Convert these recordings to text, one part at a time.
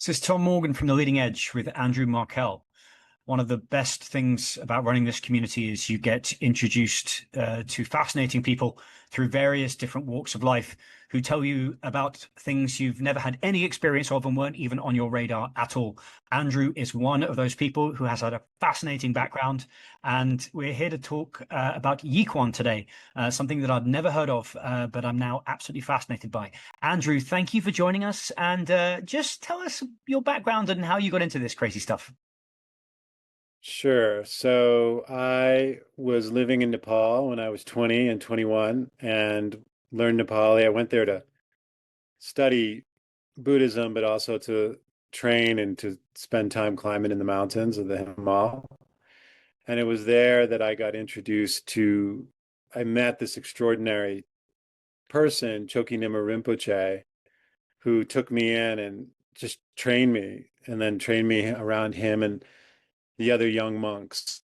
This is Tom Morgan from The Leading Edge with Andrew Markell. One of the best things about running this community is you get introduced to fascinating people through various different walks of life who tell you about things you've never had any experience of and weren't even on your radar at all. Andrew is one of those people who has had a fascinating background, and we're here to talk about Yiquan today, something that I've never heard of, but I'm now absolutely fascinated by. Andrew, thank you for joining us, and just tell us your background and how you got into this crazy stuff. Sure. So I was living in Nepal when I was 20 and 21 and learned Nepali. I went there to study Buddhism, but also to train and to spend time climbing in the mountains of the Himal. And it was there that I got introduced to, I met this extraordinary person, Choki Nimar Rinpoche, who took me in and just trained me and then trained me around him and the other young monks.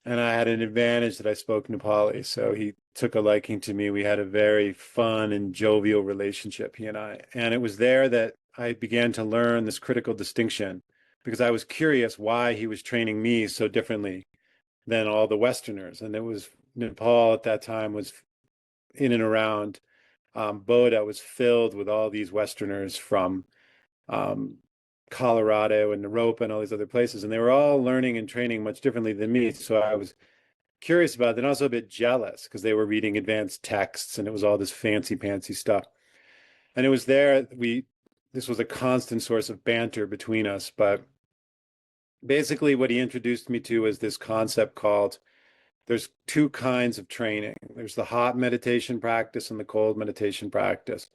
And I had an advantage that I spoke Nepali, so he took a liking to me. We had a very fun and jovial relationship, he and I. And it was there that I began to learn this critical distinction because I was curious why he was training me so differently than all the Westerners. And it was Nepal at that time was in and around Bodh was filled with all these Westerners from um, Colorado and Naropa and all these other places, and they were all learning and training much differently than me. So I was curious about it and also a bit jealous because they were reading advanced texts and it was all this fancy pantsy stuff. And it was there this was a constant source of banter between us. But basically what he introduced me to was this concept called there's two kinds of training. There's the hot meditation practice and the cold meditation practice.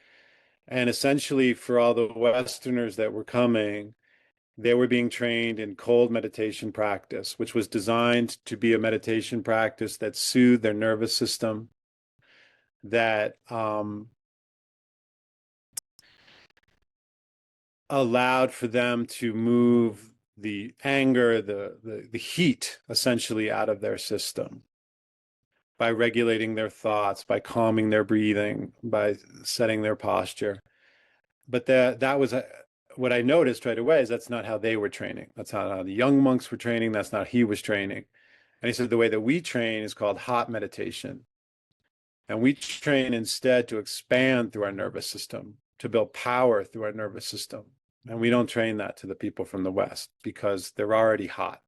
And essentially for all the Westerners that were coming, they were being trained in cold meditation practice, which was designed to be a meditation practice that soothed their nervous system, that allowed for them to move the anger, the heat essentially out of their system by regulating their thoughts, by calming their breathing, by setting their posture. But that was what I noticed right away is that's not how they were training. That's not how the young monks were training. That's not how he was training. And he said the way that we train is called hot meditation. And we train instead to expand through our nervous system, to build power through our nervous system. And we don't train that to the people from the West because they're already hot.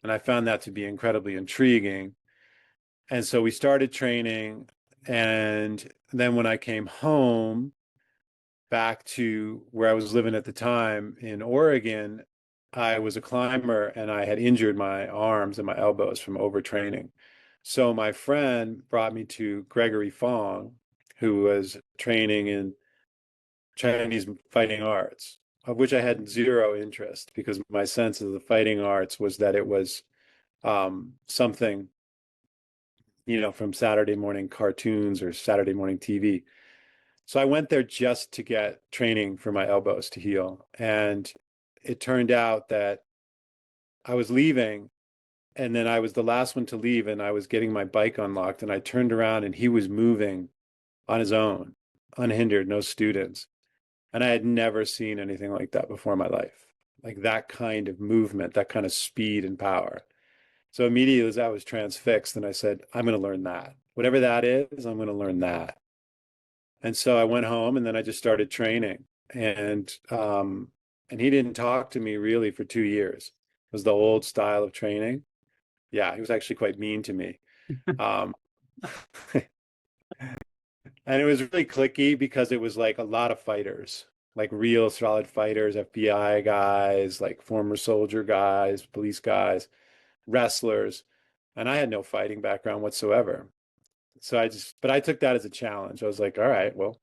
And I found that to be incredibly intriguing. And so we started training. And then when I came home, back to where I was living at the time in Oregon, I was a climber and I had injured my arms and my elbows from overtraining. So my friend brought me to Gregory Fong, who was training in Chinese fighting arts, of which I had zero interest because my sense of the fighting arts was that it was something, from Saturday morning cartoons or Saturday morning TV. So I went there just to get training for my elbows to heal. And it turned out that I was leaving and then I was the last one to leave and I was getting my bike unlocked and I turned around and he was moving on his own, unhindered, no students. And I had never seen anything like that before in my life, like that kind of movement, that kind of speed and power. So immediately as I was transfixed and I said, I'm going to learn that. Whatever that is, I'm going to learn that. And so I went home and then I just started training. And he didn't talk to me really for 2 years. It was the old style of training. Yeah, he was actually quite mean to me. Um, and it was really clicky because it was like a lot of fighters, like real solid fighters, FBI guys, like former soldier guys, police guys, wrestlers. And I had no fighting background whatsoever. But I took that as a challenge. I was like, all right, well,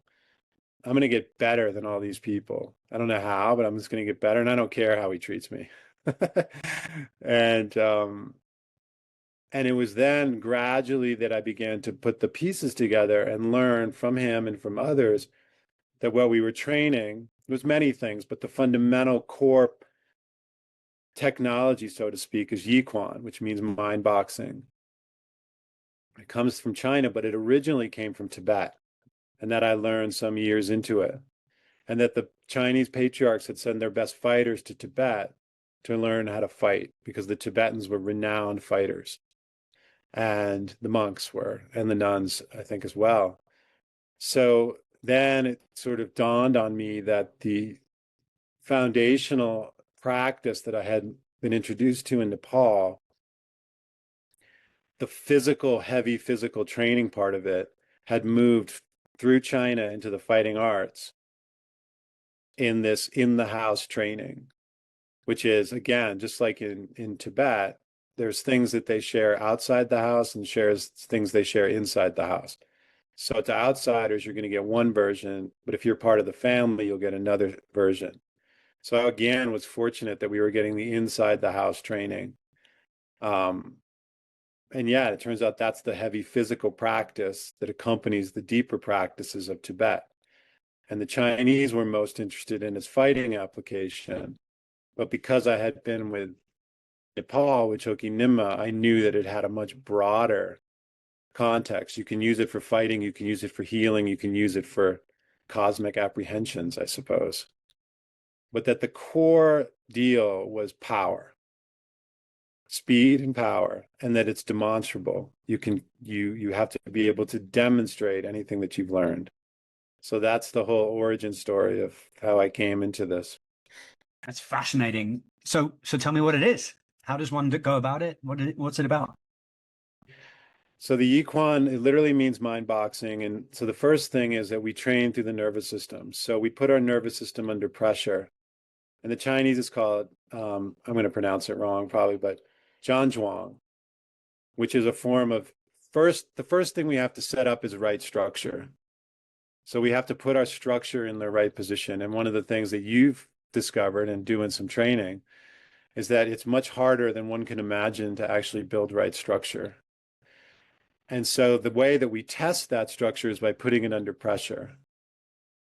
I'm going to get better than all these people. I don't know how, but I'm just going to get better. And I don't care how he treats me. and, um, and it was then gradually that I began to put the pieces together and learn from him and from others that what we were training was many things, but the fundamental core technology, so to speak, is Yiquan, which means mind boxing. It comes from China, but it originally came from Tibet, and that I learned some years into it. and that the Chinese patriarchs had sent their best fighters to Tibet to learn how to fight because the Tibetans were renowned fighters, and the monks were, and the nuns, I think, as well. So then it sort of dawned on me that the foundational practice that I had been introduced to in Nepal, the physical, heavy physical training part of it, had moved through China into the fighting arts in this in the house training, which is, again, just like in Tibet, there's things that they share outside the house and shares things they share inside the house. So to outsiders, you're going to get one version, but if you're part of the family, you'll get another version. So again, was fortunate that we were getting the inside the house training. And yeah, it turns out that's the heavy physical practice that accompanies the deeper practices of Tibet. And the Chinese were most interested in its fighting application. But because I had been with Nepal, with Choki Nyingma, I knew that it had a much broader context. You can use it for fighting, you can use it for healing, you can use it for cosmic apprehensions, I suppose. But that the core deal was power, speed and power, and that it's demonstrable. You have to be able to demonstrate anything that you've learned. So that's the whole origin story of how I came into this. That's fascinating. So tell me what it is. How does one go about it? What's it about? So the Yiquan, it literally means mind boxing. And so the first thing is that we train through the nervous system. So we put our nervous system under pressure. And the Chinese is called, I'm going to pronounce it wrong probably, but Zhuang, which is a form of the first thing we have to set up is right structure. So we have to put our structure in the right position. And one of the things that you've discovered and doing some training is that it's much harder than one can imagine to actually build right structure. And so the way that we test that structure is by putting it under pressure.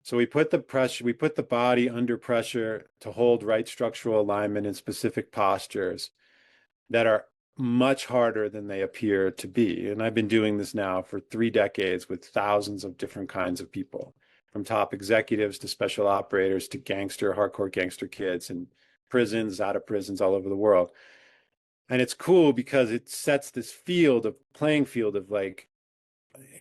So we put the body under pressure to hold right structural alignment in specific postures that are much harder than they appear to be. And I've been doing this now for 3 decades with thousands of different kinds of people, from top executives to special operators to hardcore gangster kids in prisons, out of prisons all over the world. And it's cool because it sets this playing field of like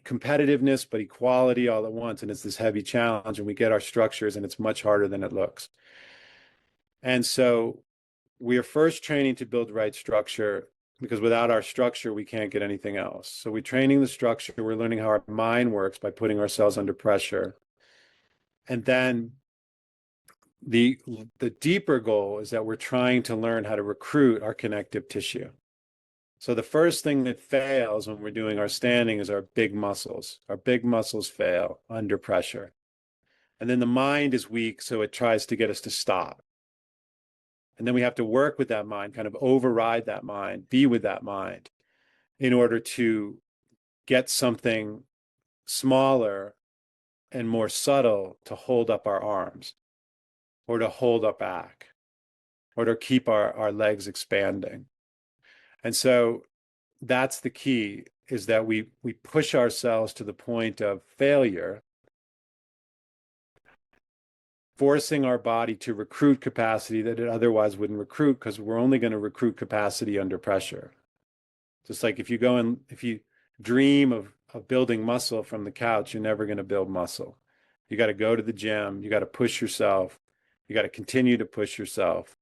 competitiveness, but equality all at once. And it's this heavy challenge, and we get our structures, and it's much harder than it looks. And so we are first training to build right structure, because without our structure, we can't get anything else. So we're training the structure. We're learning how our mind works by putting ourselves under pressure. And then the deeper goal is that we're trying to learn how to recruit our connective tissue. So the first thing that fails when we're doing our standing is our big muscles. Our big muscles fail under pressure. And then the mind is weak, so it tries to get us to stop. And then we have to work with that mind, kind of override that mind, be with that mind in order to get something smaller and more subtle to hold up our arms, or to hold our back, or to keep our legs expanding. And so that's the key, is that we push ourselves to the point of failure, forcing our body to recruit capacity that it otherwise wouldn't recruit, because we're only going to recruit capacity under pressure. Just like if you dream of building muscle from the couch, you're never going to build muscle. You got to go to the gym. You got to push yourself. You got to continue to push yourself.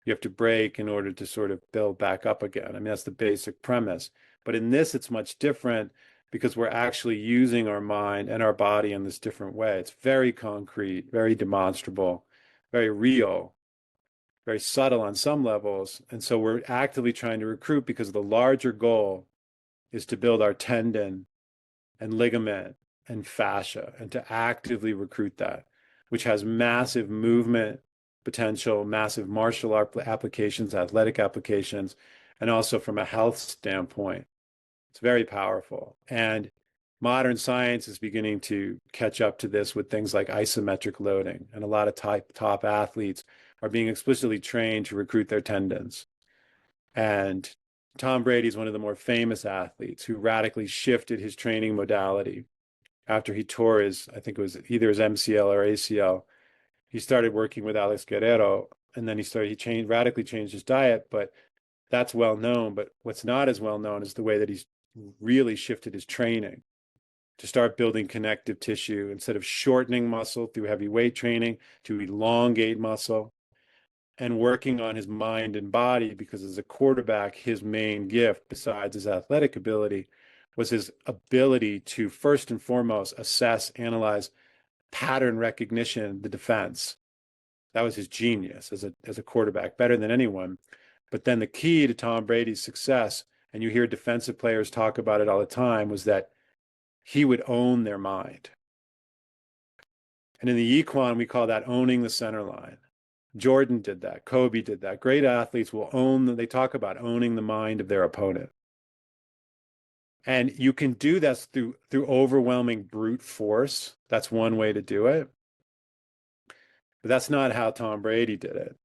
You have to break in order to sort of build back up again. I mean, that's the basic premise. But in this, it's much different, because we're actually using our mind and our body in this different way. It's very concrete, very demonstrable, very real, very subtle on some levels. And so we're actively trying to recruit, because the larger goal is to build our tendon and ligament and fascia, and to actively recruit that, which has massive movement potential, massive martial art applications, athletic applications, and also from a health standpoint. It's very powerful. And modern science is beginning to catch up to this with things like isometric loading. And a lot of top athletes are being explicitly trained to recruit their tendons. And Tom Brady is one of the more famous athletes who radically shifted his training modality after he tore his, I think it was either his MCL or ACL. He started working with Alex Guerrero, and then he radically changed his diet, but that's well known. But what's not as well known is the way that he's really shifted his training to start building connective tissue instead of shortening muscle through heavy weight training, to elongate muscle and working on his mind and body, because as a quarterback, his main gift, besides his athletic ability, was his ability to first and foremost assess, analyze, pattern recognition, the defense. That was his genius as a quarterback, better than anyone. But then the key to Tom Brady's success, and you hear defensive players talk about it all the time, was that he would own their mind. And in the Yiquan, we call that owning the center line. Jordan did that. Kobe did that. Great athletes will they talk about owning the mind of their opponent. And you can do this through overwhelming brute force. That's one way to do it. But that's not how Tom Brady did it.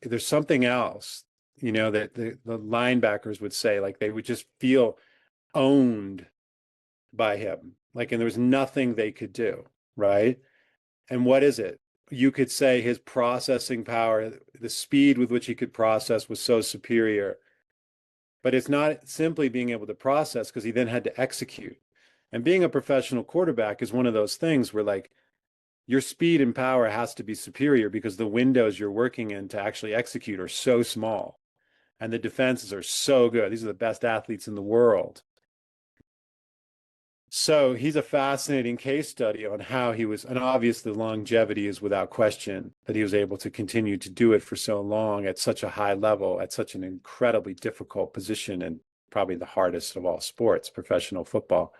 There's something else, that the linebackers would say, like they would just feel owned by him. And there was nothing they could do, right? And what is it? You could say his processing power, the speed with which he could process was so superior. But it's not simply being able to process, because he then had to execute. And being a professional quarterback is one of those things where your speed and power has to be superior, because the windows you're working in to actually execute are so small. And the defenses are so good. These are the best athletes in the world. So he's a fascinating case study on how he was, and obviously longevity is without question, that he was able to continue to do it for so long at such a high level, at such an incredibly difficult position, and probably the hardest of all sports, professional football.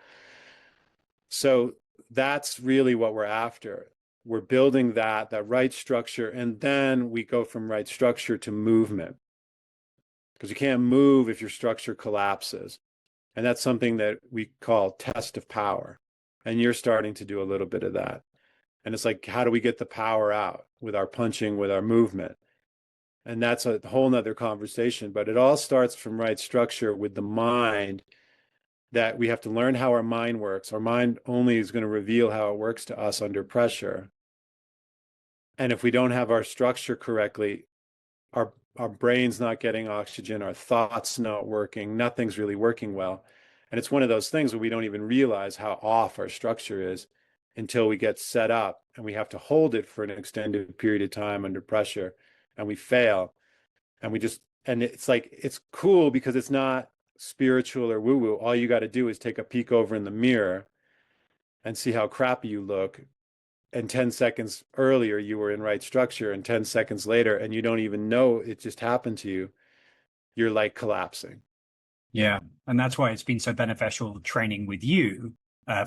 So that's really what we're after. We're building that right structure, and then we go from right structure to movement, because you can't move if your structure collapses. And that's something that we call test of power. And you're starting to do a little bit of that. And it's like, how do we get the power out with our punching, with our movement? And that's a whole nother conversation. But it all starts from right structure with the mind, that we have to learn how our mind works. Our mind only is going to reveal how it works to us under pressure. And if we don't have our structure correctly, our brain's not getting oxygen, our thoughts not working, nothing's really working well. And it's one of those things where we don't even realize how off our structure is until we get set up and we have to hold it for an extended period of time under pressure, and we fail. And it's cool because it's not spiritual or woo-woo. All you got to do is take a peek over in the mirror and see how crappy you look. And 10 seconds earlier, you were in right structure, and 10 seconds later, and you don't even know it just happened to you, you're collapsing. Yeah. And that's why it's been so beneficial training with you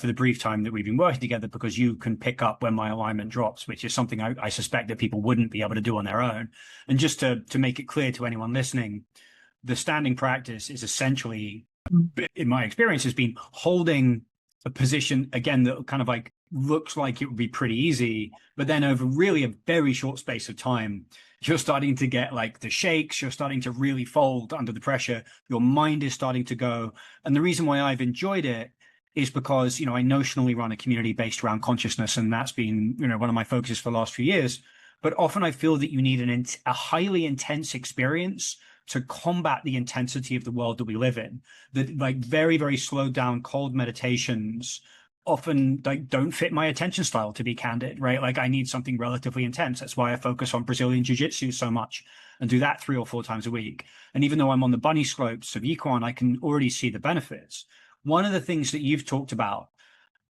for the brief time that we've been working together, because you can pick up when my alignment drops, which is something I suspect that people wouldn't be able to do on their own. And just to make it clear to anyone listening, the standing practice is essentially, in my experience, has been holding a position, again, that kind of looks like it would be pretty easy, but then over really a very short space of time, you're starting to get the shakes, you're starting to really fold under the pressure, your mind is starting to go. And the reason why I've enjoyed it is because, I notionally run a community based around consciousness, and that's been, one of my focuses for the last few years. But often I feel that you need a highly intense experience to combat the intensity of the world that we live in. That very, very slowed down, cold meditations often don't fit my attention style, to be candid, right? I need something relatively intense. That's why I focus on Brazilian jiu-jitsu so much and do that 3 or 4 times a week. And even though I'm on the bunny slopes of Yiquan, I can already see the benefits. One of the things that you've talked about,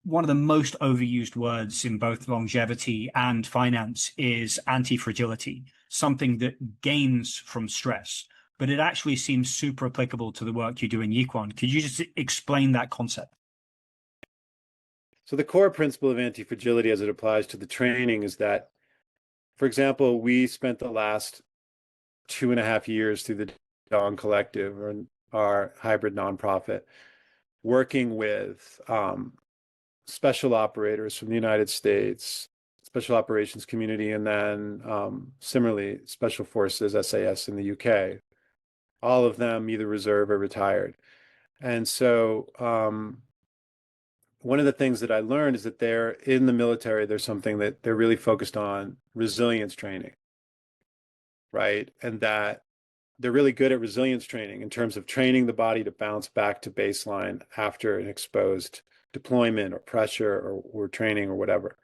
one of the most overused words in both longevity and finance, is anti-fragility, something that gains from stress, but it actually seems super applicable to the work you do in Yiquan. Could you just explain that concept? So the core principle of anti-fragility as it applies to the training is that, for example, we spent the last 2.5 years through the Dawn Collective, or our hybrid nonprofit, working with special operators from the United States, special operations community, and then similarly, special forces, SAS in the UK, all of them either reserve or retired. And so one of the things that I learned is that they're in the military, there's something that they're really focused on, resilience training, right? And that they're really good at resilience training in terms of training the body to bounce back to baseline after an exposed deployment or pressure or training or whatever.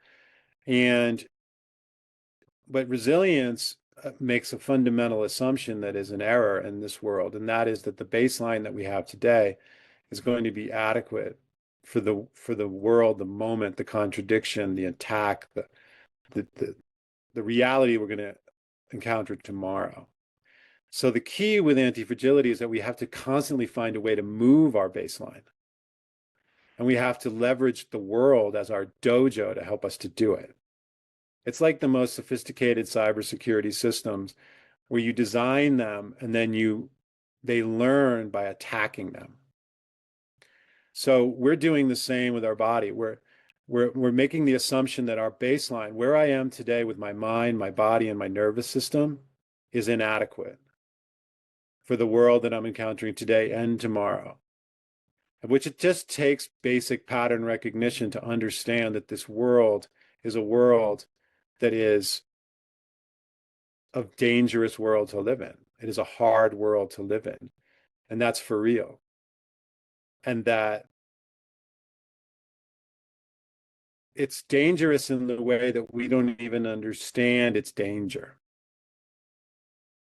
But resilience makes a fundamental assumption that is an error in this world, and that is that the baseline that we have today is going to be adequate for the world, the moment, the contradiction, the attack, the reality we're going to encounter tomorrow. So the key with anti-fragility is that we have to constantly find a way to move our baseline. And we have to leverage the world as our dojo to help us to do it. It's like the most sophisticated cybersecurity systems where you design them and then they learn by attacking them. So we're doing the same with our body. We're making the assumption that our baseline, where I am today with my mind, my body, and my nervous system, is inadequate for the world that I'm encountering today and tomorrow. Which it just takes basic pattern recognition to understand that this world is a world that is a dangerous world to live in. It is a hard world to live in. And that's for real. And that it's dangerous in the way that we don't even understand its danger.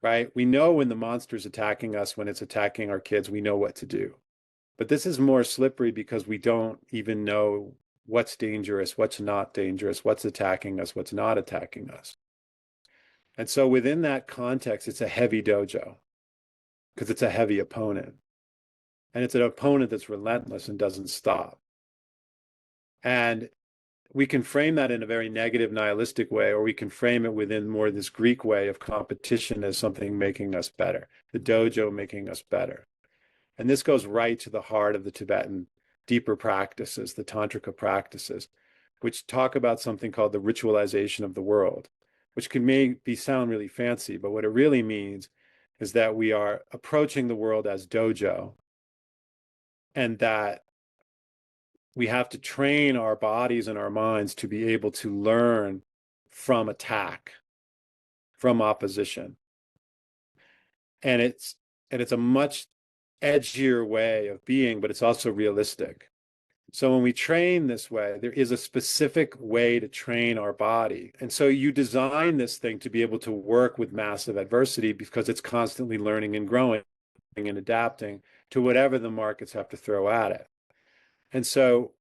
Right? We know when the monster's attacking us, when it's attacking our kids, we know what to do. But this is more slippery because we don't even know what's dangerous, what's not dangerous, what's attacking us, what's not attacking us. And so within that context, it's a heavy dojo because it's a heavy opponent. And it's an opponent that's relentless and doesn't stop. And we can frame that in a very negative, nihilistic way, or we can frame it within more this Greek way of competition as something making us better, the dojo making us better. And this goes right to the heart of the Tibetan deeper practices, the Tantrika practices, which talk about something called the ritualization of the world, which can maybe sound really fancy, but what it really means is that we are approaching the world as dojo, and that we have to train our bodies and our minds to be able to learn from attack, from opposition. And it's a much edgier way of being, but it's also realistic. So when we train this way, there is a specific way to train our body. And so you design this thing to be able to work with massive adversity because it's constantly learning and growing and adapting to whatever the markets have to throw at it. And so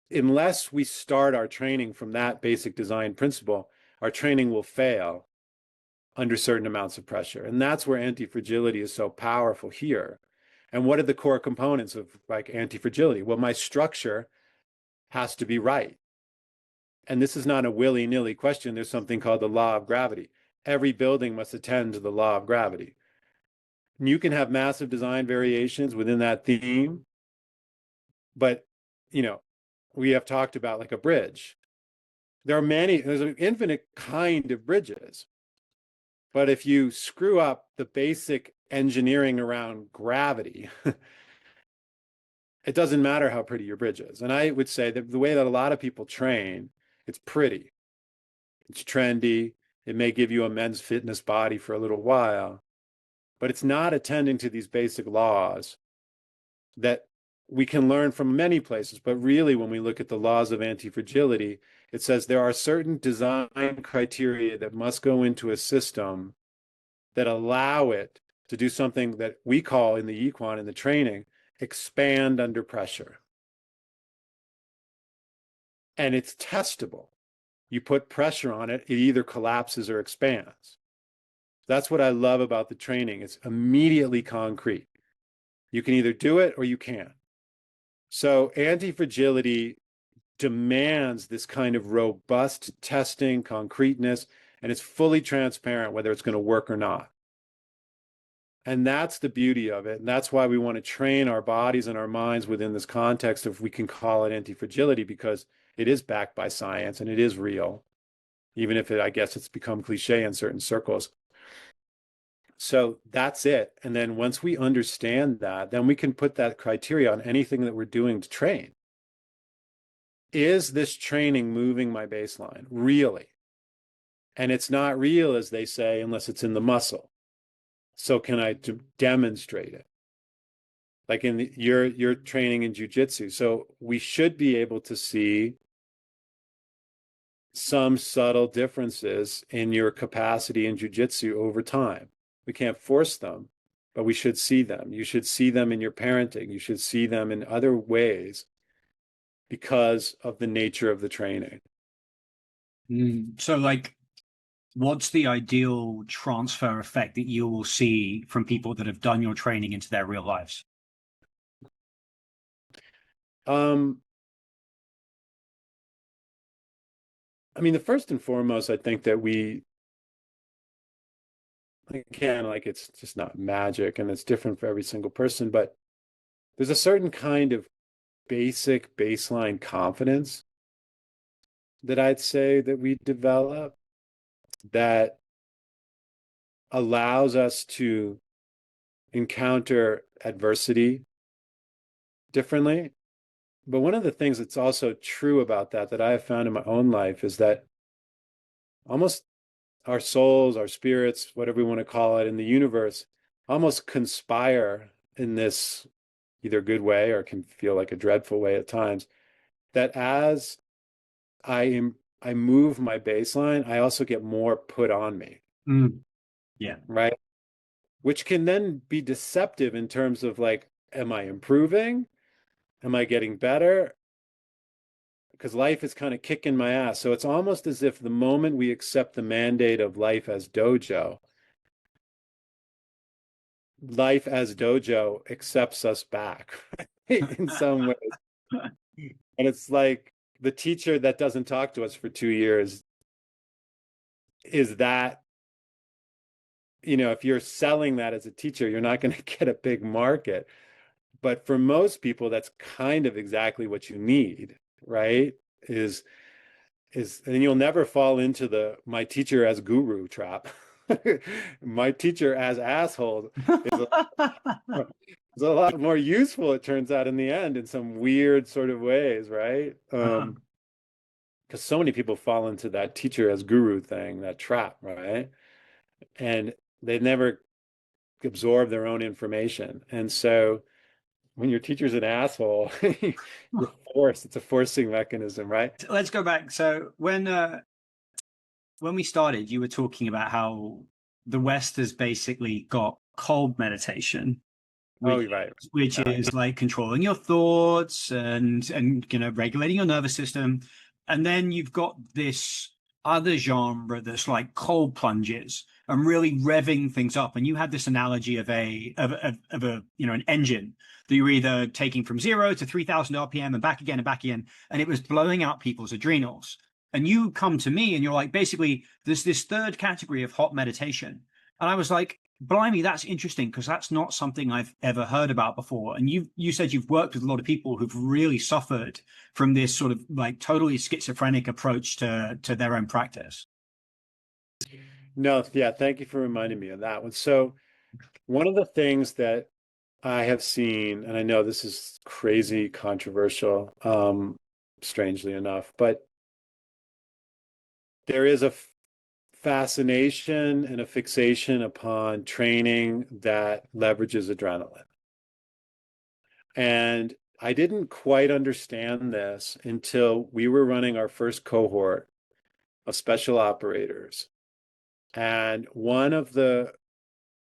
unless we start our training from that basic design principle, our training will fail under certain amounts of pressure. And that's where anti-fragility is so powerful here. And what are the core components of like anti-fragility? Well, my structure has to be right. And this is not a willy-nilly question. There's something called the law of gravity. Every building must attend to the law of gravity. And you can have massive design variations within that theme, but we have talked about like a bridge. There's an infinite kind of bridges. But if you screw up the basic engineering around gravity, it doesn't matter how pretty your bridge is. And I would say that the way that a lot of people train, it's pretty, it's trendy, it may give you a men's fitness body for a little while, but it's not attending to these basic laws that we can learn from many places. But really, when we look at the laws of anti-fragility, it says there are certain design criteria that must go into a system that allow it to do something that we call in the Yiquan, in the training, expand under pressure. And it's testable. You put pressure on it, it either collapses or expands. That's what I love about the training. It's immediately concrete. You can either do it or you can't. So anti-fragility demands this kind of robust testing, concreteness, and it's fully transparent whether it's going to work or not. And that's the beauty of it. And that's why we want to train our bodies and our minds within this context of, we can call it anti-fragility, because it is backed by science and it is real, even if I guess it's become cliche in certain circles. So that's it. And then once we understand that, then we can put that criteria on anything that we're doing to train. Is this training moving my baseline? Really? And it's not real, as they say, unless it's in the muscle. So can I demonstrate it? Like in your training in jujitsu. So we should be able to see some subtle differences in your capacity in jujitsu over time. We can't force them, but we should see them. You should see them in your parenting. You should see them in other ways because of the nature of the training. So, like, what's the ideal transfer effect that you will see from people that have done your training into their real lives? I mean, the first and foremost, I think that we, again, like it's just not magic and it's different for every single person, but there's a certain kind of basic baseline confidence that I'd say that we develop that allows us to encounter adversity differently. But one of the things that's also true about that I have found in my own life is that almost our souls, our spirits, whatever we want to call it, in the universe, almost conspire in this either good way or can feel like a dreadful way at times. That as I move my baseline, I also get more put on me. Yeah. Right. Which can then be deceptive in terms of like, am I improving? Am I getting better? Because life is kind of kicking my ass. So it's almost as if the moment we accept the mandate of life as dojo accepts us back in some ways. And it's like the teacher that doesn't talk to us for 2 years is that, if you're selling that as a teacher, you're not going to get a big market. But for most people, that's kind of exactly what you need, right? Is and you'll never fall into the my teacher as guru trap. My teacher as asshole is is a lot more useful, it turns out, in the end, in some weird sort of ways, right? Because so many people fall into that teacher as guru thing, that trap, right? And they never absorb their own information. And so when your teacher's an asshole, you're forced. It's a forcing mechanism, right? Let's go back. So when we started, you were talking about how the West has basically got cold meditation, Oh, which you're right. which is like controlling your thoughts and regulating your nervous system. And then you've got this other genre that's like cold plunges and really revving things up. And you had this analogy of a an engine that you're either taking from 0 to 3,000 RPM and back again, and it was blowing out people's adrenals. And you come to me and you're like, basically, there's this third category of hot meditation. And I was like, blimey, that's interesting because that's not something I've ever heard about before. And you said you've worked with a lot of people who've really suffered from this sort of like totally schizophrenic approach to their own practice. No, yeah, thank you for reminding me of that one. So one of the things that I have seen, and I know this is crazy controversial, strangely enough, but there is a fascination and a fixation upon training that leverages adrenaline. And I didn't quite understand this until we were running our first cohort of special operators. And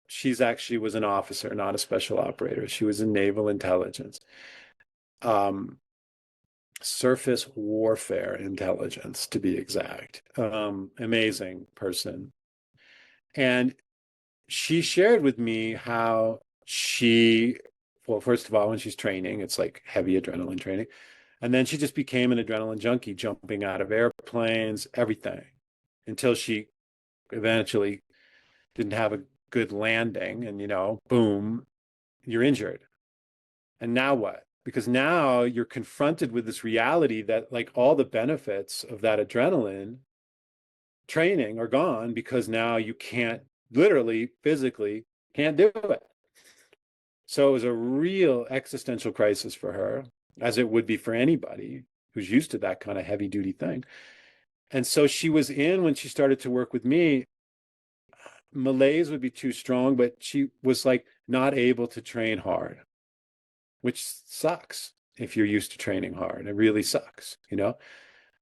she's actually was an officer, not a special operator. She was in naval intelligence, surface warfare intelligence, to be exact. Amazing person. And she shared with me how well, first of all, when she's training, it's like heavy adrenaline training. And then she just became an adrenaline junkie, jumping out of airplanes, everything, until she eventually didn't have a good landing and, boom, you're injured. And now what? Because now you're confronted with this reality that like all the benefits of that adrenaline training are gone because now you can't literally, physically can't do it. So it was a real existential crisis for her, as it would be for anybody who's used to that kind of heavy duty thing. And so she was in, when she started to work with me, malaise would be too strong, but she was like not able to train hard, which sucks if you're used to training hard. It really sucks, you know?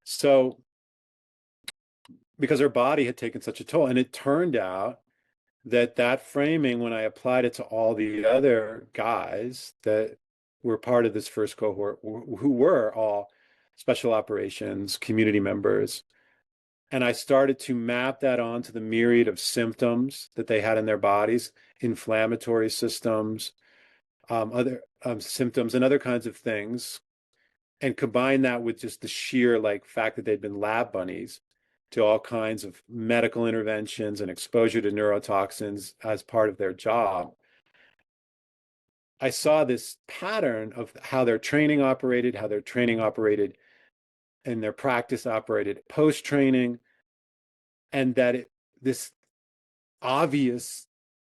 So because her body had taken such a toll, and it turned out that that framing, when I applied it to all the other guys that were part of this first cohort, who were all special operations community members, and I started to map that onto the myriad of symptoms that they had in their bodies, inflammatory systems, other symptoms, and other kinds of things, and combine that with just the sheer like fact that they'd been lab bunnies to all kinds of medical interventions and exposure to neurotoxins as part of their job. I saw this pattern of how their training operated, and their practice operated post training, and that this obvious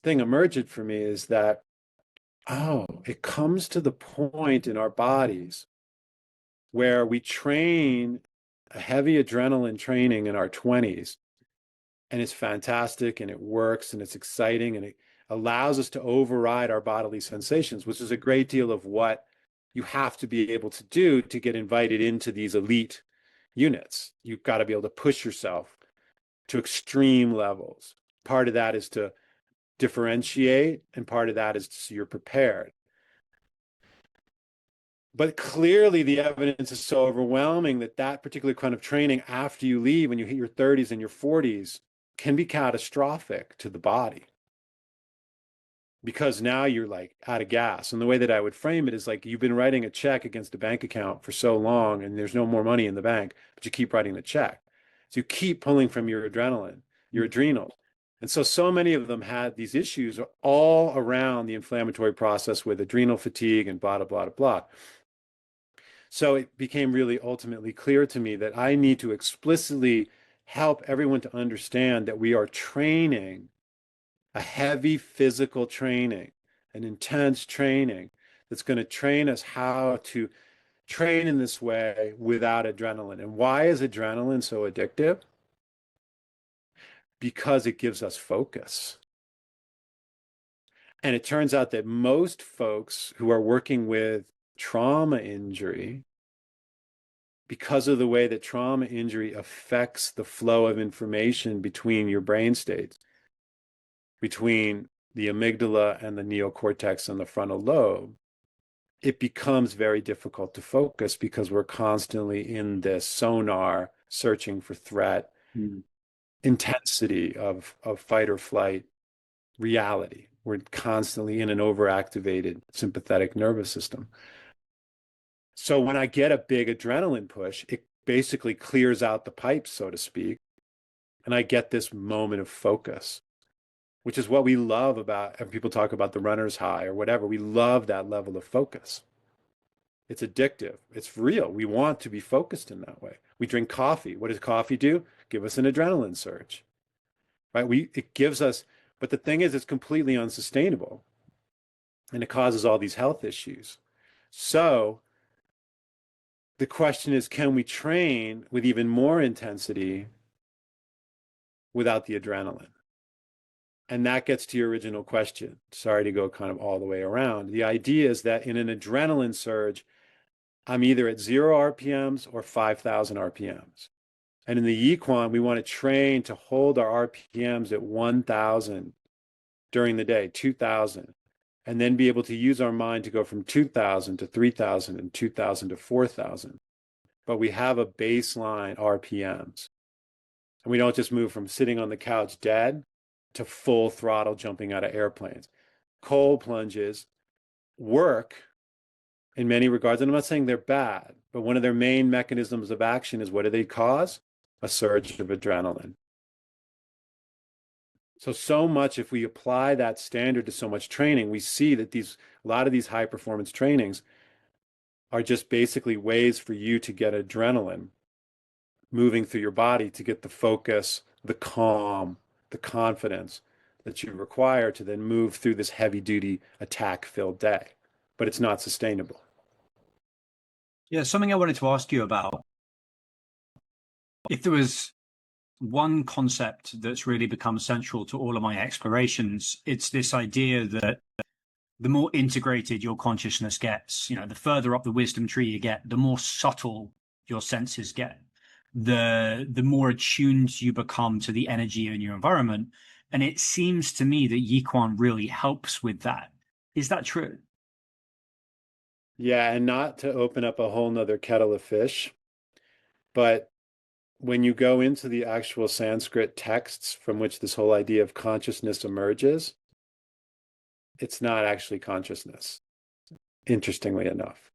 thing emerged for me is that, oh, it comes to the point in our bodies where we train a heavy adrenaline training in our 20s, and it's fantastic and it works and it's exciting and it allows us to override our bodily sensations, which is a great deal of what you have to be able to do to get invited into these elite units. You've got to be able to push yourself to extreme levels. Part of that is to differentiate, and part of that is so you're prepared. But clearly the evidence is so overwhelming that that particular kind of training after you leave, when you hit your 30s and your 40s, can be catastrophic to the body, because now you're like out of gas. And the way that I would frame it is like you've been writing a check against a bank account for so long and there's no more money in the bank, but you keep writing the check. So you keep pulling from your adrenaline, your adrenals. And so many of them had these issues all around the inflammatory process with adrenal fatigue and blah, blah, blah, blah. So it became really ultimately clear to me that I need to explicitly help everyone to understand that we are training a heavy physical training, an intense training that's going to train us how to train in this way without adrenaline. And why is adrenaline so addictive? Because it gives us focus. And it turns out that most folks who are working with trauma injury, because of the way that trauma injury affects the flow of information between your brain states, between the amygdala and the neocortex and the frontal lobe, it becomes very difficult to focus because we're constantly in this sonar searching for threat, intensity of fight or flight reality. We're constantly in an overactivated sympathetic nervous system. So when I get a big adrenaline push, it basically clears out the pipes, so to speak, and I get this moment of focus, which is what we love about, and people talk about the runner's high or whatever. We love that level of focus. It's addictive. It's real. We want to be focused in that way. We drink coffee. What does coffee do? Give us an adrenaline surge, right? It gives us, but the thing is, it's completely unsustainable, and it causes all these health issues. So the question is, can we train with even more intensity without the adrenaline? And that gets to your original question. Sorry to go kind of all the way around. The idea is that in an adrenaline surge, I'm either at 0 RPMs or 5,000 RPMs. And in the Yiquan, we want to train to hold our RPMs at 1,000 during the day, 2,000, and then be able to use our mind to go from 2,000 to 3,000 and 2,000 to 4,000. But we have a baseline RPMs. And we don't just move from sitting on the couch dead to full throttle jumping out of airplanes. Cold plunges work in many regards, and I'm not saying they're bad, but one of their main mechanisms of action is, what do they cause? A surge of adrenaline. So much, if we apply that standard to so much training, we see that a lot of these high performance trainings are just basically ways for you to get adrenaline moving through your body, to get the focus, the calm, the confidence, that you require to then move through this heavy duty attack filled day, but it's not sustainable. Yeah, something I wanted to ask you about. If there was one concept that's really become central to all of my explorations, it's this idea that the more integrated your consciousness gets, the further up the wisdom tree you get, the more subtle your senses get, the more attuned you become to the energy in your environment. And it seems to me that Yiquan really helps with that. Is that true? Yeah, and not to open up a whole nother kettle of fish, but when you go into the actual Sanskrit texts from which this whole idea of consciousness emerges, it's not actually consciousness, interestingly enough.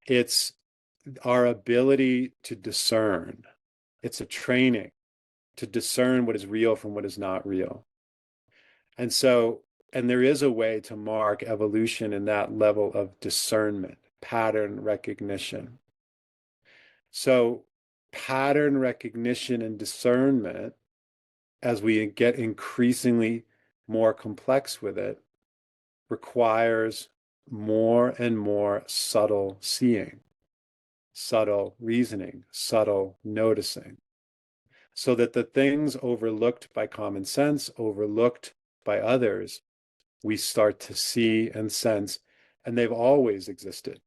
It's our ability to discern. It's a training to discern what is real from what is not real. And so, and there is a way to mark evolution in that level of discernment, pattern recognition. So, pattern recognition and discernment, as we get increasingly more complex with it, requires more and more subtle seeing, subtle reasoning, subtle noticing, so that the things overlooked by common sense, overlooked by others, we start to see and sense, and they've always existed.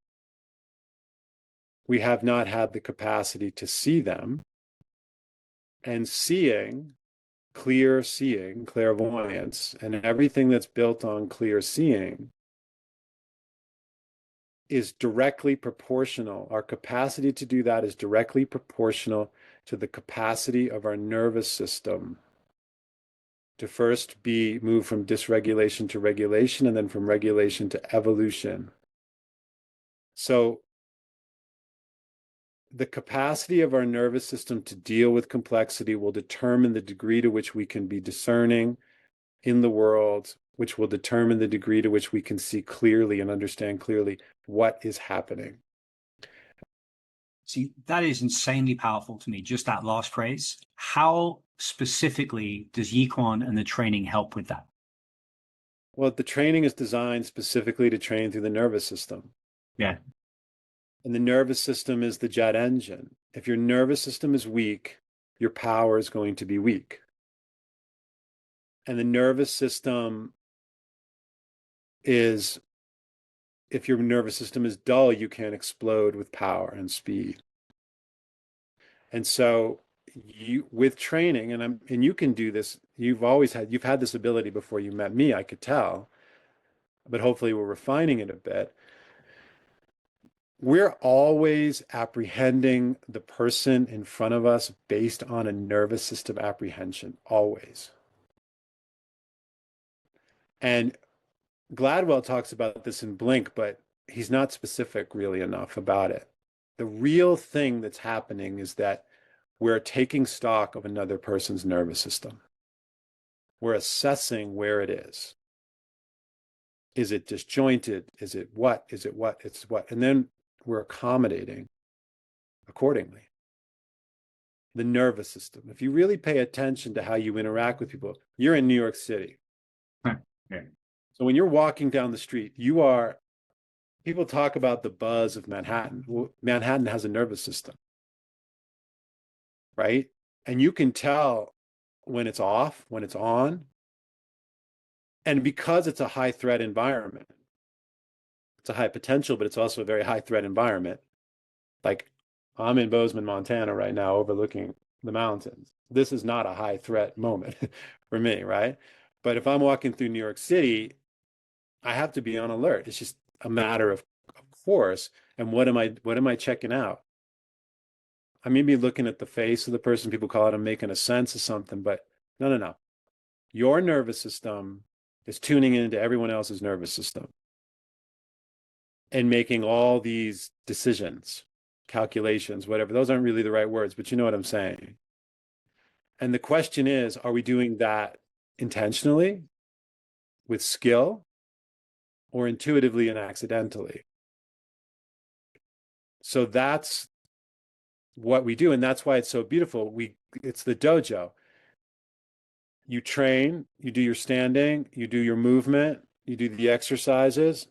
We have not had the capacity to see them, and seeing, clear seeing, clairvoyance, and everything that's built on clear seeing is directly proportional. Our capacity to do that is directly proportional to the capacity of our nervous system to first be moved from dysregulation to regulation, and then from regulation to evolution. So the capacity of our nervous system to deal with complexity will determine the degree to which we can be discerning in the world, which will determine the degree to which we can see clearly and understand clearly what is happening. See, that is insanely powerful to me, just that last phrase. How specifically does Yiquan and the training help with that? Well, the training is designed specifically to train through the nervous system. Yeah. And the nervous system is the jet engine. If your nervous system is weak, your power is going to be weak. And the nervous system is, if your nervous system is dull, you can't explode with power and speed. And so you, with training, and you can do this, you've had this ability before you met me, I could tell, but hopefully we're refining it a bit. We're always apprehending the person in front of us based on a nervous system apprehension, always. And Gladwell talks about this in Blink, but he's not specific really enough about it. The real thing that's happening is that we're taking stock of another person's nervous system. We're assessing where it is. Is it disjointed? Is it what? Is it what? It's what? And then we're accommodating accordingly. The nervous system. If you really pay attention to how you interact with people, you're in New York City. Yeah. So when you're walking down the street, people talk about the buzz of Manhattan. Well, Manhattan has a nervous system, right? And you can tell when it's off, when it's on. And because it's a high threat environment, it's a high potential, but it's also a very high threat environment. Like I'm in Bozeman, Montana right now, overlooking the mountains. This is not a high threat moment for me, right? But if I'm walking through New York City, I have to be on alert. It's just a matter of course. And what am I checking out? I may be looking at the face of the person. People call it I'm making a sense of something, but no. Your nervous system is tuning into everyone else's nervous system and making all these decisions, calculations, whatever. Those aren't really the right words, but you know what I'm saying. And the question is, are we doing that intentionally with skill or intuitively and accidentally? So that's what we do. And that's why it's so beautiful. It's the dojo. You train, you do your standing, you do your movement, you do the exercises,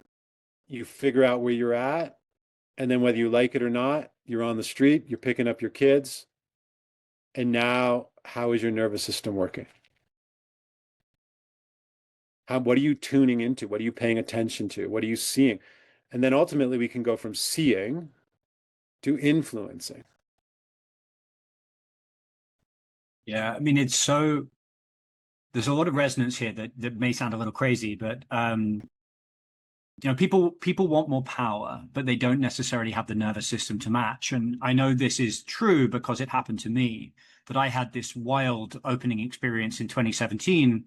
you figure out where you're at, and then whether you like it or not, you're on the street, you're picking up your kids, and now how is your nervous system working? What are you tuning into? What are you paying attention to? What are you seeing? And then ultimately we can go from seeing to influencing. Yeah, I mean, there's a lot of resonance here that may sound a little crazy, but people want more power, but they don't necessarily have the nervous system to match. And I know this is true because it happened to me, that I had this wild opening experience in 2017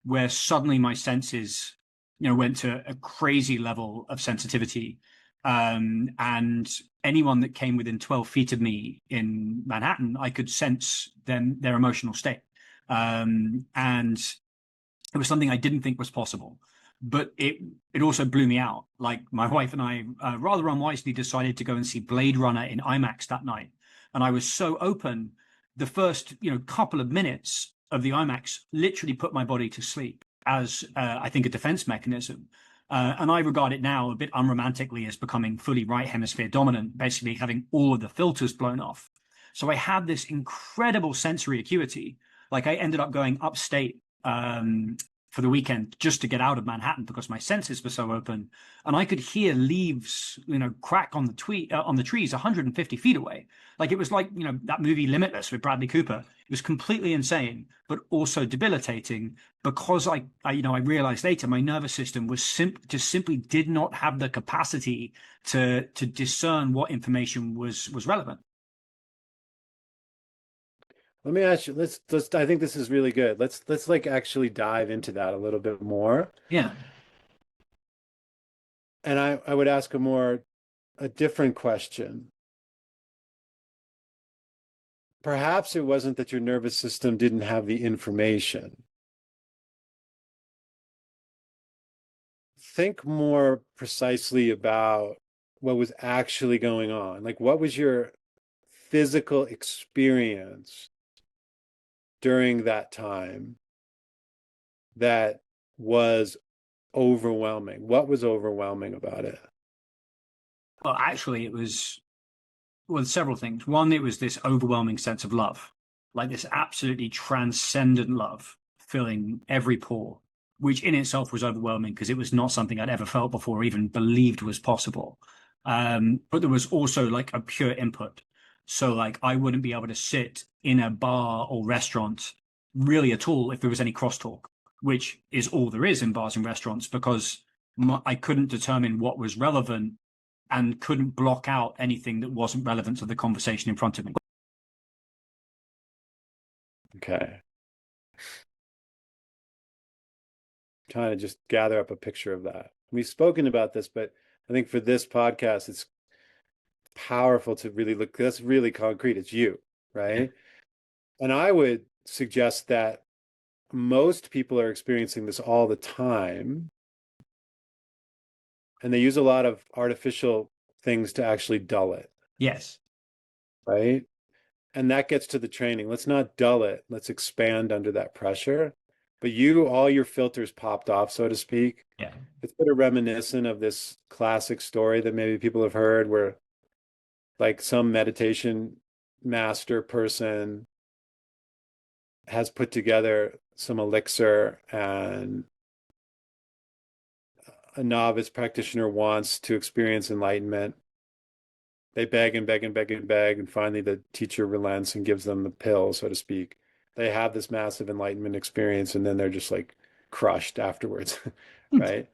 where suddenly my senses, went to a crazy level of sensitivity. And anyone that came within 12 feet of me in Manhattan, I could sense their emotional state. And it was something I didn't think was possible. But it also blew me out. Like my wife and I rather unwisely decided to go and see Blade Runner in IMAX that night. And I was so open, the first couple of minutes of the IMAX literally put my body to sleep as I think a defense mechanism. And I regard it now a bit unromantically as becoming fully right hemisphere dominant, basically having all of the filters blown off. So I had this incredible sensory acuity. Like I ended up going upstate for the weekend just to get out of Manhattan because my senses were so open, and I could hear leaves, crack on the trees 150 feet away. Like it was like that movie Limitless with Bradley Cooper. It was completely insane, but also debilitating because I realized later my nervous system was simply did not have the capacity to discern what information was relevant. Let me ask you, let's I think this is really good. Let's like actually dive into that a little bit more. Yeah. And I would ask a different question. Perhaps it wasn't that your nervous system didn't have the information. Think more precisely about what was actually going on. Like, what was your physical experience during that time that was overwhelming? What was overwhelming about it? Well, actually, it was several things. One, it was this overwhelming sense of love, like this absolutely transcendent love filling every pore, which in itself was overwhelming because it was not something I'd ever felt before or even believed was possible. But there was also like a pure input. So like I wouldn't be able to sit in a bar or restaurant really at all if there was any crosstalk, which is all there is in bars and restaurants because I couldn't determine what was relevant and couldn't block out anything that wasn't relevant to the conversation in front of me. Okay. Trying to just gather up a picture of that. We've spoken about this, but I think for this podcast, it's powerful to really look. That's really concrete. It's you, Yeah. right? And I would suggest that most people are experiencing this all the time, and they use a lot of artificial things to actually dull it, Yes. right? And that gets to the training. Let's not dull it. Let's expand under that pressure. But all your filters popped off, so to speak. Yeah. It's sort of reminiscent of this classic story that maybe people have heard where like some meditation master person has put together some elixir and a novice practitioner wants to experience enlightenment. They beg and beg and beg and beg, and finally the teacher relents and gives them the pill, so to speak. They have this massive enlightenment experience, and then they're just like crushed afterwards, right?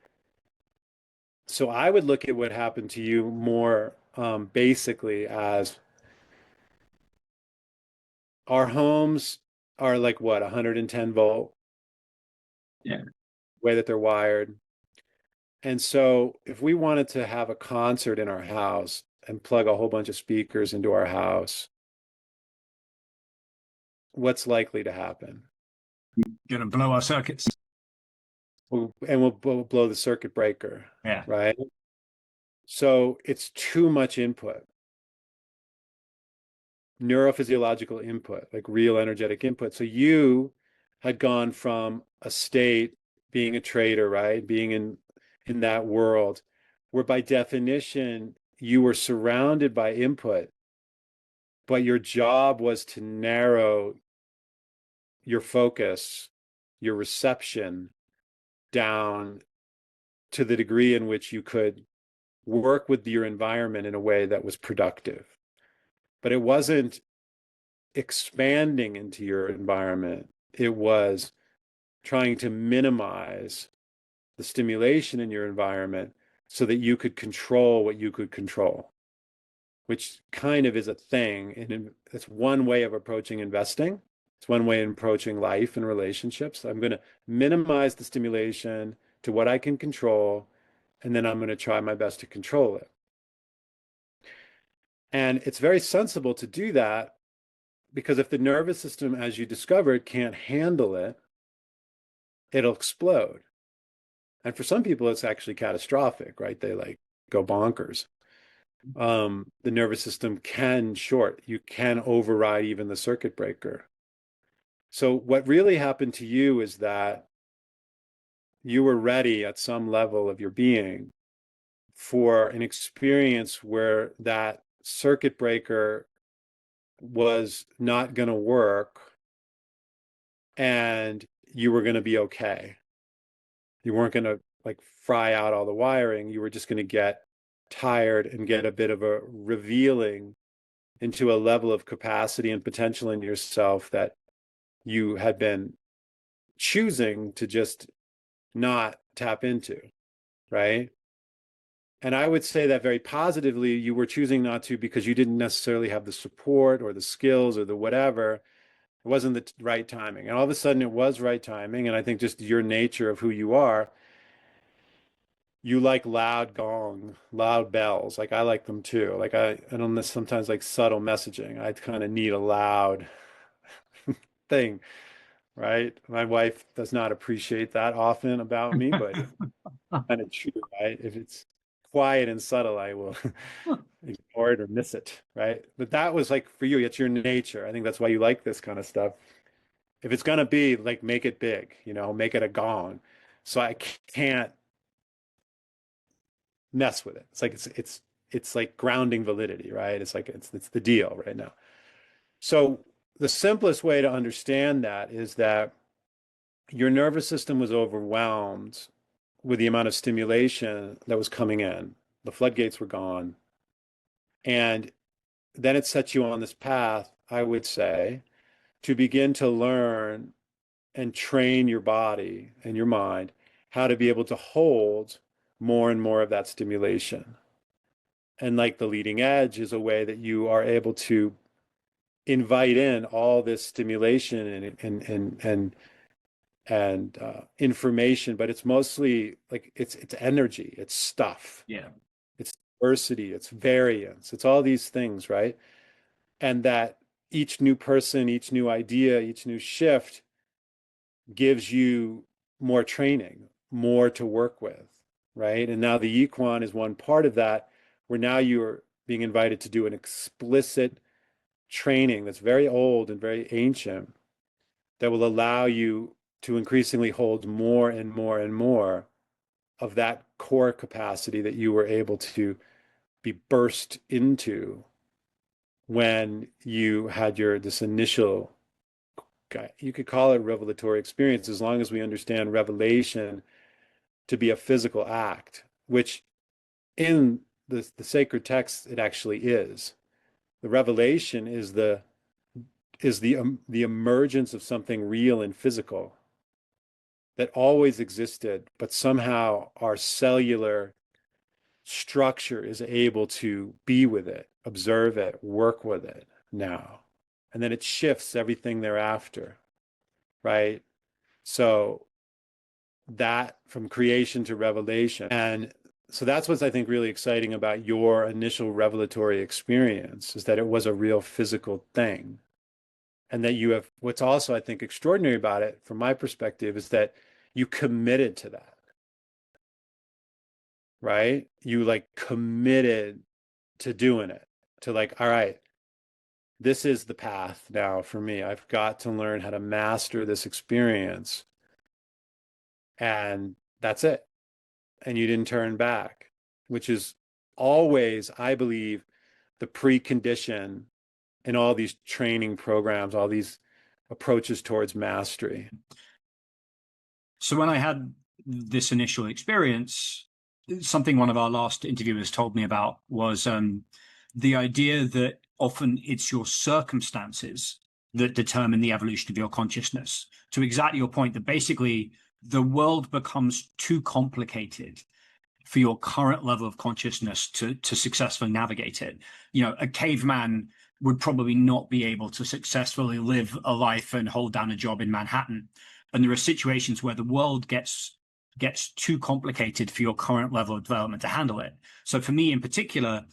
So I would look at what happened to you more basically as our homes are like what, 110 volt Yeah. way that they're wired. And so if we wanted to have a concert in our house and plug a whole bunch of speakers into our house, what's likely to happen? Gonna blow our circuits. We'll blow the circuit breaker, Yeah. right? So it's too much input, neurophysiological input, like real energetic input. So you had gone from a state, being a trader, right? Being in that world where by definition you were surrounded by input, but your job was to narrow your focus, your reception down to the degree in which you could work with your environment in a way that was productive. But it wasn't expanding into your environment, it was trying to minimize the stimulation in your environment so that you could control what you could control, which kind of is a thing. And it's one way of approaching investing. It's one way of approaching life and relationships. I'm going to minimize the stimulation to what I can control, and then I'm going to try my best to control it. And it's very sensible to do that because if the nervous system, as you discovered, can't handle it, it'll explode. And for some people, it's actually catastrophic, right? They like go bonkers. The nervous system can short. You can override even the circuit breaker. So what really happened to you is that you were ready at some level of your being for an experience where that circuit breaker was not going to work and you were going to be okay. You weren't going to like fry out all the wiring. You were just going to get tired and get a bit of a revealing into a level of capacity and potential in yourself that you had been choosing to just not tap into, right? And I would say that very positively, you were choosing not to because you didn't necessarily have the support or the skills or the whatever. It wasn't the right timing. And all of a sudden it was right timing. And I think just your nature of who you are, you like loud gong, loud bells. Like I like them too. Like I don't sometimes like subtle messaging. I kind of need a loud thing, right? My wife does not appreciate that often about me, but it's kind of true, right? If it's quiet and subtle, I will ignore it or miss it, right? But that was like for you, it's your nature. I think that's why you like this kind of stuff. If it's gonna be like, make it big, make it a gong. So I can't mess with it. It's like it's like grounding validity, right? It's like it's the deal right now. So the simplest way to understand that is that your nervous system was overwhelmed with the amount of stimulation that was coming in. The floodgates were gone. And then it sets you on this path, I would say, to begin to learn and train your body and your mind how to be able to hold more and more of that stimulation. And like the leading edge is a way that you are able to invite in all this stimulation and information, but it's mostly like it's energy, it's stuff, Yeah. it's diversity, it's variance, it's all these things, right? And that each new person, each new idea, each new shift gives you more training, more to work with, right? And now the Yiquan is one part of that, where now you're being invited to do an explicit training that's very old and very ancient that will allow you to increasingly hold more and more and more of that core capacity that you were able to be burst into when you had this initial, you could call it revelatory experience, as long as we understand revelation to be a physical act, which in the sacred text it actually is. The revelation is the emergence of something real and physical that always existed, but somehow our cellular structure is able to be with it, observe it, work with it now. And then it shifts everything thereafter, right? So that from creation to revelation. And so that's what's, I think, really exciting about your initial revelatory experience, is that it was a real physical thing. And that you have, what's also, I think, extraordinary about it, from my perspective, is that you committed to that, right? You like committed to doing it, to like, all right, this is the path now for me. I've got to learn how to master this experience. And that's it. And you didn't turn back, which is always, I believe, the precondition in all these training programs, all these approaches towards mastery. So when I had this initial experience, something one of our last interviewers told me about was the idea that often it's your circumstances that determine the evolution of your consciousness. To exactly your point, that basically the world becomes too complicated for your current level of consciousness to successfully navigate it. You know, a caveman would probably not be able to successfully live a life and hold down a job in Manhattan. And there are situations where the world gets too complicated for your current level of development to handle it. So for me in particular,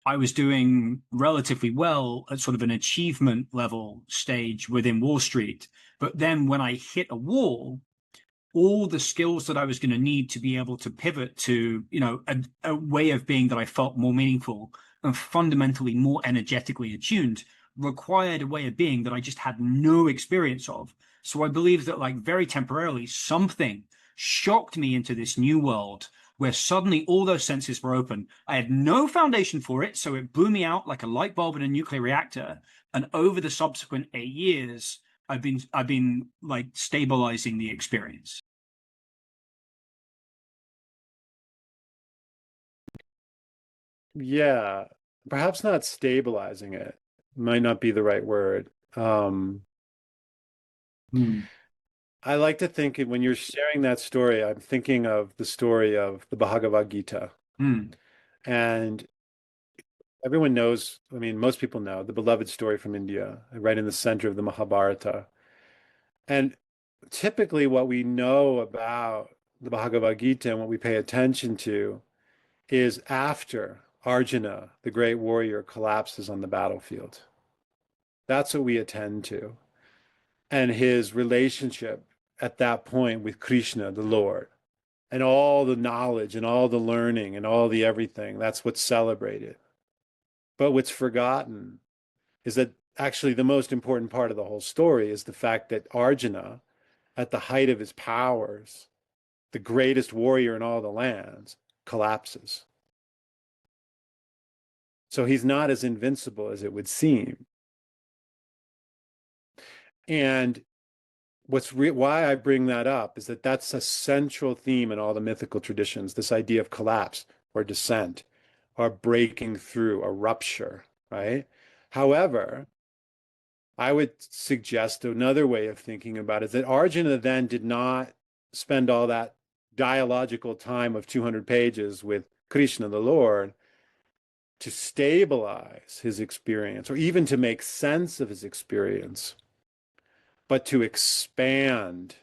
I was doing relatively well at sort of an achievement level stage within Wall Street. But then when I hit a wall, all the skills that I was going to need to be able to pivot to, you know, a way of being that I felt more meaningful and fundamentally more energetically attuned required a way of being that I just had no experience of. So I believe that, like, very temporarily, something shocked me into this new world where suddenly all those senses were open. I had no foundation for it, so it blew me out like a light bulb in a nuclear reactor. And over the subsequent 8 years, I've been like stabilizing the experience. Yeah, perhaps not stabilizing it might not be the right word. Hmm. I like to think when you're sharing that story, I'm thinking of the story of the Bhagavad Gita. Hmm. And everyone knows, I mean, most people know the beloved story from India, right in the center of the Mahabharata. And typically, what we know about the Bhagavad Gita and what we pay attention to is after Arjuna, the great warrior, collapses on the battlefield. That's what we attend to. And his relationship at that point with Krishna, the Lord, and all the knowledge and all the learning and all the everything. That's what's celebrated. But what's forgotten is that actually the most important part of the whole story is the fact that Arjuna, at the height of his powers, the greatest warrior in all the lands, collapses. So he's not as invincible as it would seem. And why I bring that up is that that's a central theme in all the mythical traditions, this idea of collapse or descent or breaking through, a rupture, right? However, I would suggest another way of thinking about it is that Arjuna then did not spend all that dialogical time of 200 pages with Krishna, the Lord, to stabilize his experience or even to make sense of his experience, but to expand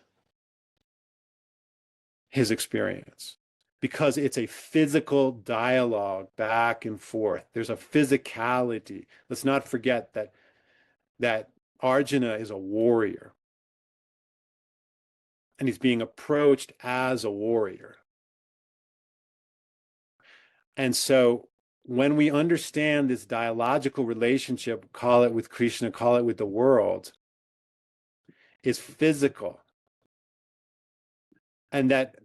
his experience because it's a physical dialogue back and forth. There's a physicality. Let's not forget that Arjuna is a warrior and he's being approached as a warrior. And so when we understand this dialogical relationship, call it with Krishna, call it with the world, is physical. And that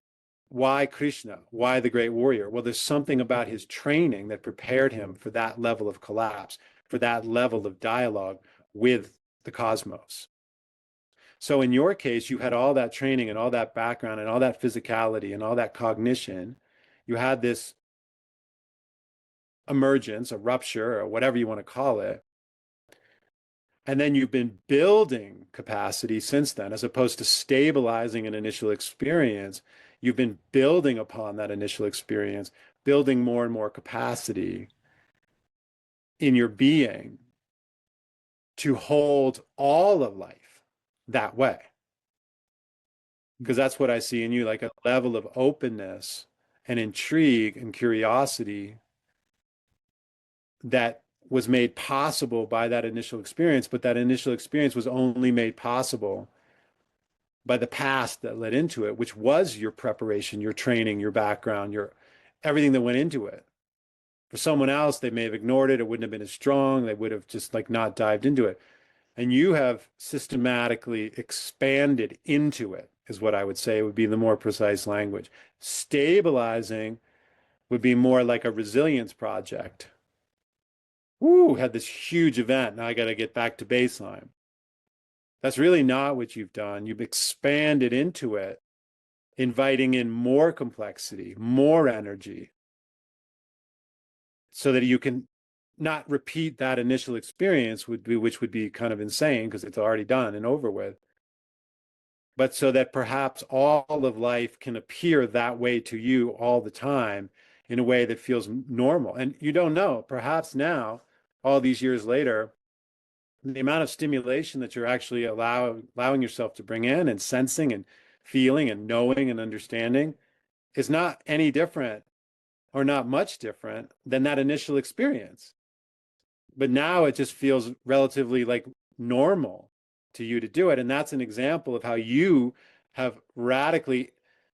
why Krishna? Why the great warrior? Well, there's something about his training that prepared him for that level of collapse, for that level of dialogue with the cosmos. So in your case, you had all that training and all that background and all that physicality and all that cognition. You had this emergence, a rupture, or whatever you want to call it. And then you've been building capacity since then, as opposed to stabilizing an initial experience. You've been building upon that initial experience, building more and more capacity in your being to hold all of life that way. Because that's what I see in you, like a level of openness and intrigue and curiosity that was made possible by that initial experience, but that initial experience was only made possible by the past that led into it, which was your preparation, your training, your background, your everything that went into it. For someone else, they may have ignored it. It wouldn't have been as strong. They would have just like not dived into it. And you have systematically expanded into it, is what I would say would be the more precise language. Stabilizing would be more like a resilience project. Woo, had this huge event. Now I got to get back to baseline. That's really not what you've done. You've expanded into it, inviting in more complexity, more energy, so that you can not repeat that initial experience, which would be kind of insane because it's already done and over with. But so that perhaps all of life can appear that way to you all the time in a way that feels normal. And you don't know, perhaps now, all these years later, the amount of stimulation that you're actually allowing yourself to bring in and sensing and feeling and knowing and understanding is not any different or not much different than that initial experience. But now it just feels relatively like normal to you to do it. And that's an example of how you have radically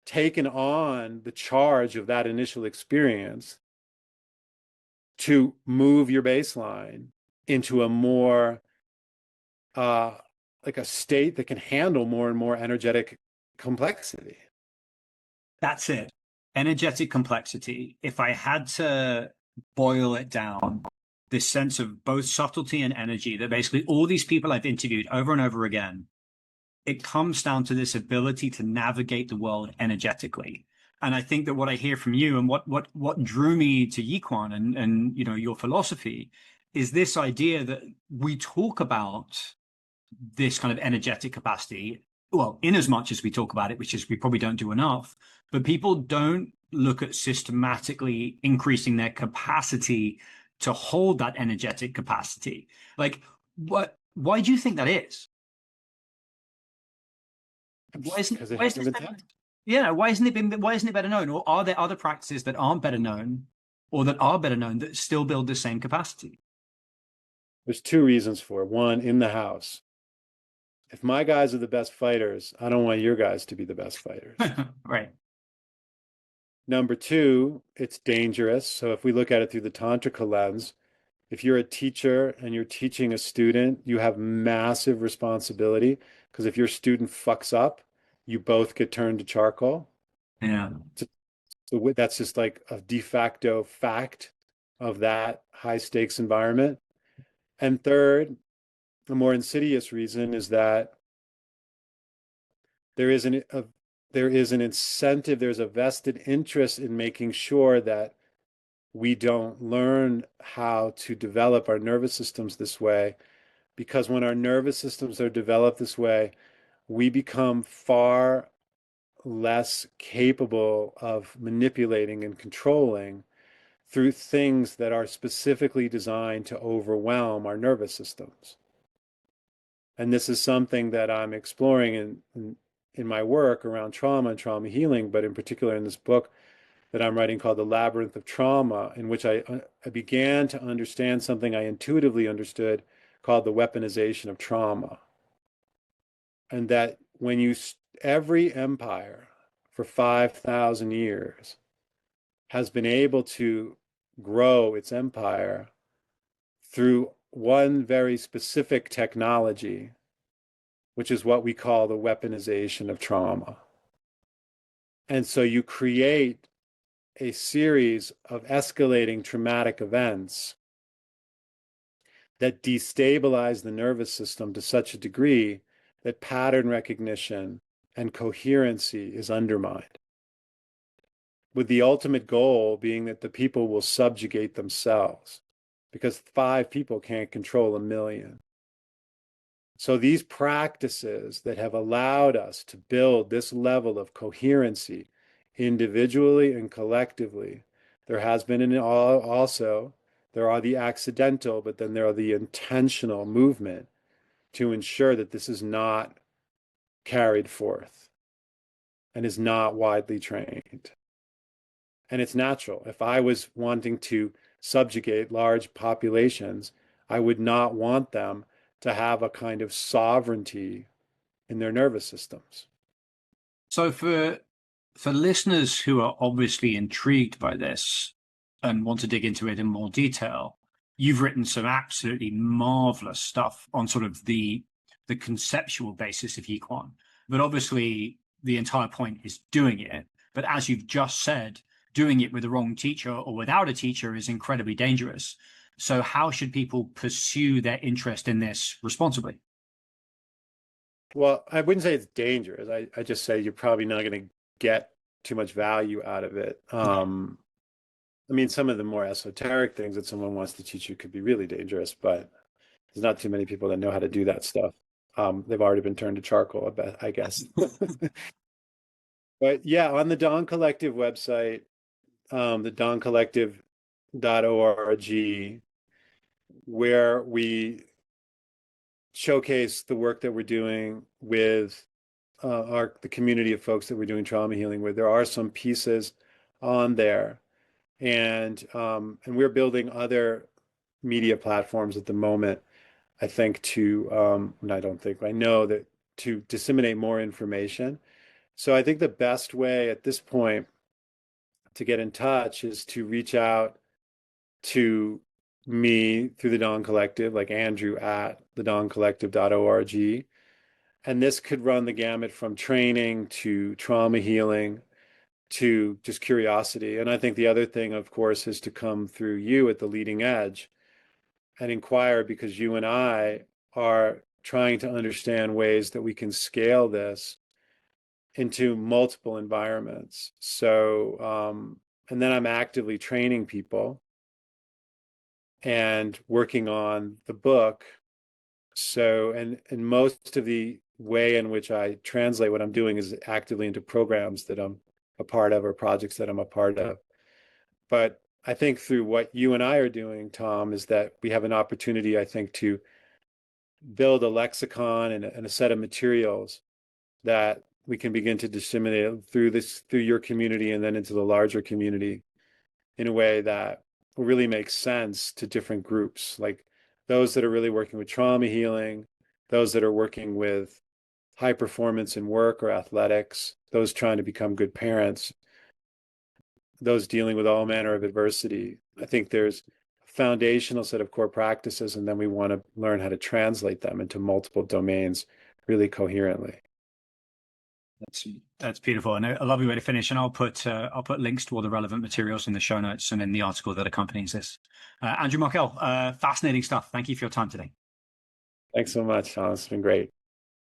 taken on the charge of that initial experience to move your baseline into a more like a state that can handle more and more energetic complexity. That's it. Energetic complexity. If I had to boil it down, this sense of both subtlety and energy that basically all these people I've interviewed over and over again, it comes down to this ability to navigate the world energetically. And I think that what I hear from you and what drew me to Yiquan and you know your philosophy is this idea that we talk about this kind of energetic capacity, well, in as much as we talk about it, which is we probably don't do enough, but people don't look at systematically increasing their capacity to hold that energetic capacity. Like, why do you think that is? Because it hasn't been tested. Yeah, why isn't it better known? Or are there other practices that aren't better known or that are better known that still build the same capacity? There's two reasons for it. One, in the house. If my guys are the best fighters, I don't want your guys to be the best fighters. Right. Number two, it's dangerous. So if we look at it through the Tantrika lens, if you're a teacher and you're teaching a student, you have massive responsibility because if your student fucks up, you both get turned to charcoal. Yeah. So that's just like a de facto fact of that high stakes environment. And third, a more insidious reason is that there is an incentive, there's a vested interest in making sure that we don't learn how to develop our nervous systems this way, because when our nervous systems are developed this way, we become far less capable of manipulating and controlling through things that are specifically designed to overwhelm our nervous systems. And this is something that I'm exploring in my work around trauma and trauma healing, but in particular in this book that I'm writing called The Labyrinth of Trauma, in which I began to understand something I intuitively understood called the weaponization of trauma. And that every empire for 5,000 years has been able to grow its empire through one very specific technology, which is what we call the weaponization of trauma. And so you create a series of escalating traumatic events that destabilize the nervous system to such a degree that pattern recognition and coherency is undermined, with the ultimate goal being that the people will subjugate themselves, because 5 people can't control 1,000,000. So these practices that have allowed us to build this level of coherency individually and collectively, there has been also, there are the accidental, but then there are the intentional movement to ensure that this is not carried forth and is not widely trained. And it's natural. If I was wanting to subjugate large populations, I would not want them to have a kind of sovereignty in their nervous systems. So for listeners who are obviously intrigued by this, and want to dig into it in more detail, you've written some absolutely marvelous stuff on sort of the conceptual basis of Yiquan. But obviously, the entire point is doing it. But as you've just said, doing it with the wrong teacher or without a teacher is incredibly dangerous. So how should people pursue their interest in this responsibly? Well, I wouldn't say it's dangerous. I just say you're probably not going to get too much value out of it. I mean, some of the more esoteric things that someone wants to teach you could be really dangerous, but there's not too many people that know how to do that stuff. They've already been turned to charcoal, I guess. But yeah, on the Dawn Collective website, the dawncollective.org, where we showcase the work that we're doing with the community of folks that we're doing trauma healing with. There are some pieces on there, and we're building other media platforms at the moment. I think I know that to disseminate more information. So I think the best way at this point to get in touch is to reach out to me through the Dawn Collective, like Andrew at thedawncollective.org. And this could run the gamut from training to trauma healing to just curiosity. And I think the other thing, of course, is to come through you at the leading edge and inquire, because you and I are trying to understand ways that we can scale this into multiple environments. So, and then I'm actively training people and working on the book. So, and most of the way in which I translate what I'm doing is actively into programs that I'm a part of or projects that I'm a part of. But I think through what you and I are doing, Tom, is that we have an opportunity, I think, to build a lexicon and a set of materials that we can begin to disseminate through your community and then into the larger community in a way that will really make sense to different groups, like those that are really working with trauma healing, those that are working with high performance in work or athletics, those trying to become good parents, those dealing with all manner of adversity. I think there's a foundational set of core practices, and then we want to learn how to translate them into multiple domains really coherently. That's beautiful, and a lovely way to finish. And I'll put links to all the relevant materials in the show notes and in the article that accompanies this. Andrew Markell, fascinating stuff. Thank you for your time today. Thanks so much, Tom. It's been great.